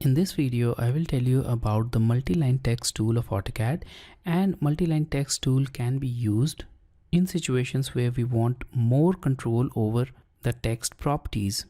In this video, I will tell you about the multiline text tool of AutoCAD, and multiline text tool can be used in situations where we want more control over the text properties.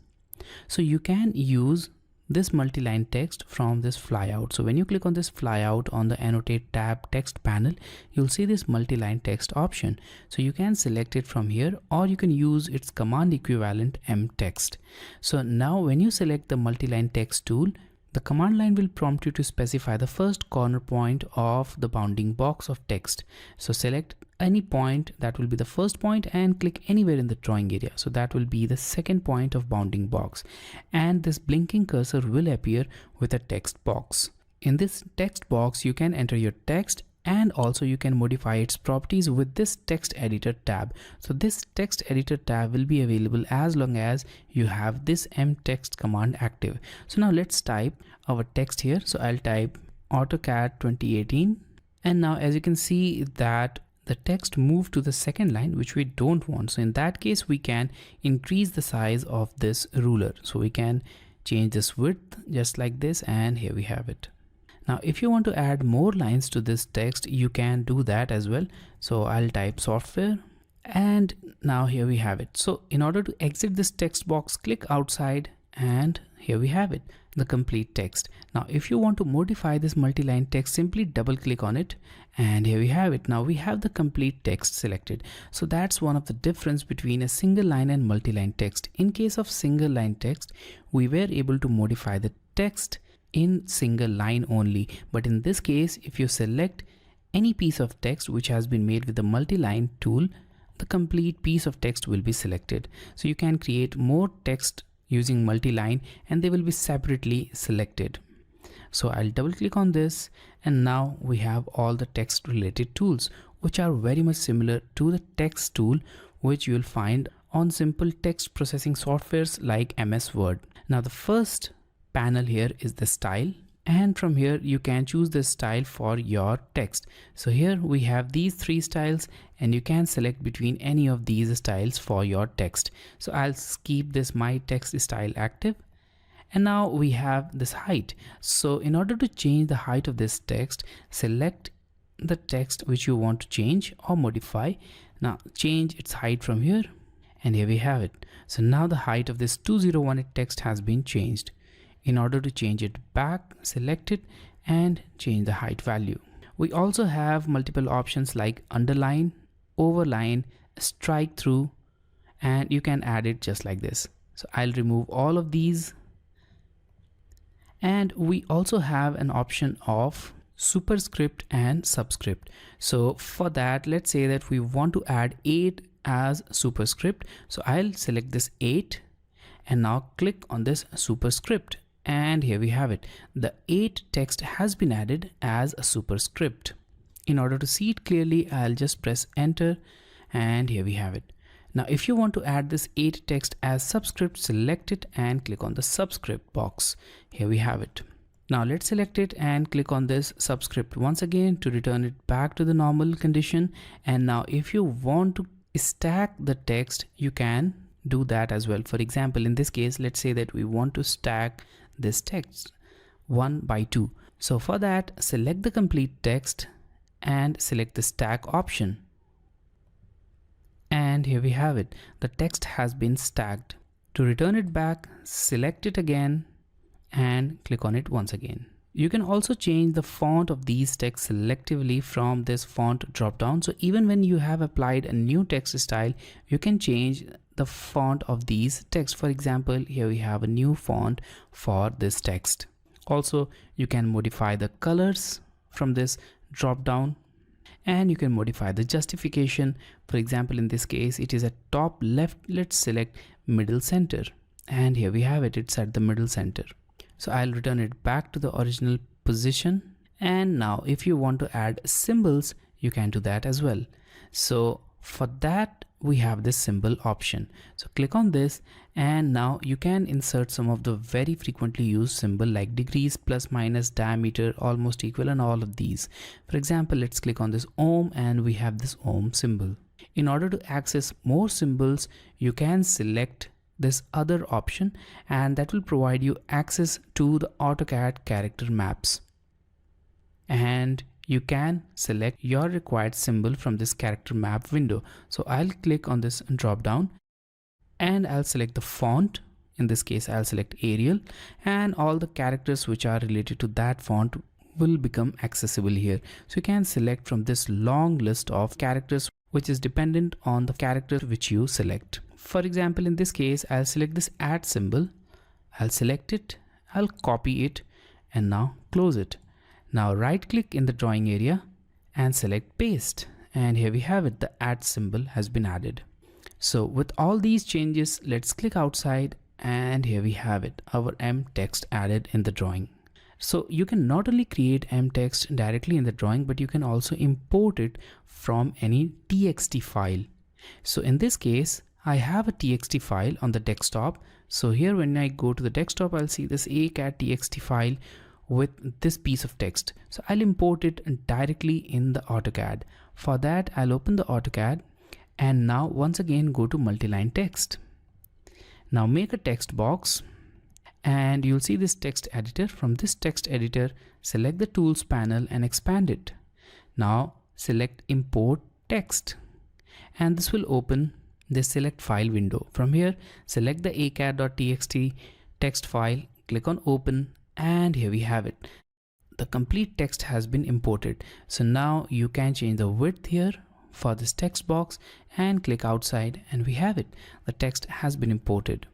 So you can use this multiline text from this flyout. So when you click on this flyout on the annotate tab text panel, you'll see this multiline text option. So you can select it from here, or you can use its command equivalent mtext. So now when you select the multiline text tool, the command line will prompt you to specify the first corner point of the bounding box of text. So select any point, that will be the first point, and click anywhere in the drawing area. So that will be the second point of bounding box. And this blinking cursor will appear with a text box. In this text box, you can enter your text, and also you can modify its properties with this text editor tab. So this text editor tab will be available as long as you have this mtext command active. So now let's type our text here. So I'll type AutoCAD 2018, and now as you can see that the text moved to the second line, which we don't want. So in that case, we can increase the size of this ruler. So we can change this width just like this, and here we have it. Now, if you want to add more lines to this text, you can do that as well. So I'll type software, and now here we have it. So in order to exit this text box, click outside, and here we have it, the complete text. Now, if you want to modify this multiline text, simply double click on it, and here we have it. Now we have the complete text selected. So that's one of the difference between a single line and multiline text. In case of single line text, we were able to modify the text in single line only, but in this case, if you select any piece of text which has been made with the multiline tool, the complete piece of text will be selected. So you can create more text using multiline, and they will be separately selected. So I'll double click on this, and now we have all the text related tools, which are very much similar to the text tool which you will find on simple text processing softwares like MS Word. Now the first panel here is the style, and from here you can choose the style for your text. So here we have these three styles, and you can select between any of these styles for your text. So I'll keep this my text style active, and now we have this height. So in order to change the height of this text, select the text which you want to change or modify. Now change its height from here, and here we have it. So now the height of this 2018 text has been changed. In order to change it back, select it and change the height value. We also have multiple options like underline, overline, strike through, and you can add it just like this. So I'll remove all of these. And we also have an option of superscript and subscript. So for that, let's say that we want to add 8 as superscript. So I'll select this 8 and now click on this superscript. And here we have it. The 8 text has been added as a superscript. In order to see it clearly, I'll just press enter, and here we have it. Now, if you want to add this 8 text as subscript, select it and click on the subscript box. Here we have it. Now let's select it and click on this subscript once again to return it back to the normal condition. And now if you want to stack the text, you can do that as well. For example, in this case, let's say that we want to stack this text 1 by 2. So for that, select the complete text and select the stack option. And here we have it. The text has been stacked. To return it back, select it again and click on it once again. You can also change the font of these texts selectively from this font drop down. So even when you have applied a new text style, you can change the font of these text. For example, here we have a new font for this text. Also, you can modify the colors from this drop down, and you can modify the justification. For example, in this case, it is at top left. Let's select middle center, and here we have it. It's at the middle center. So I'll return it back to the original position. And now if you want to add symbols, you can do that as well. So for that, we have this symbol option. So click on this, and now you can insert some of the very frequently used symbol like degrees, plus, minus, diameter, almost equal, and all of these. For example, let's click on this ohm, and we have this ohm symbol. In order to access more symbols, you can select this other option, and that will provide you access to the AutoCAD character maps. And you can select your required symbol from this character map window. So I'll click on this drop down and I'll select the font. In this case, I'll select Arial, and all the characters which are related to that font will become accessible here. So you can select from this long list of characters which is dependent on the character which you select. For example, in this case, I'll select this add symbol. I'll select it, I'll copy it, and now close it. Now right click in the drawing area and select paste, and here we have it, the add symbol has been added. So with all these changes, let's click outside, and here we have it, our M text added in the drawing. So you can not only create M text directly in the drawing, but you can also import it from any TXT file. So in this case, I have a TXT file on the desktop. So here when I go to the desktop, I'll see this ACAD TXT file with this piece of text. So I'll import it directly in the AutoCAD. For that, I'll open the AutoCAD and now once again go to multiline text. Now make a text box and you'll see this text editor. From this text editor, select the tools panel and expand it. Now select import text, and this will open this select file window. From here, select the acad.txt text file, click on open, and here we have it. The complete text has been imported. So now you can change the width here for this text box and click outside, and we have it. The text has been imported.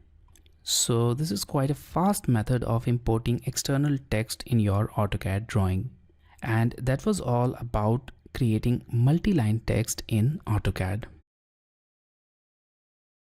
So this is quite a fast method of importing external text in your AutoCAD drawing. And that was all about creating multi-line text in AutoCAD.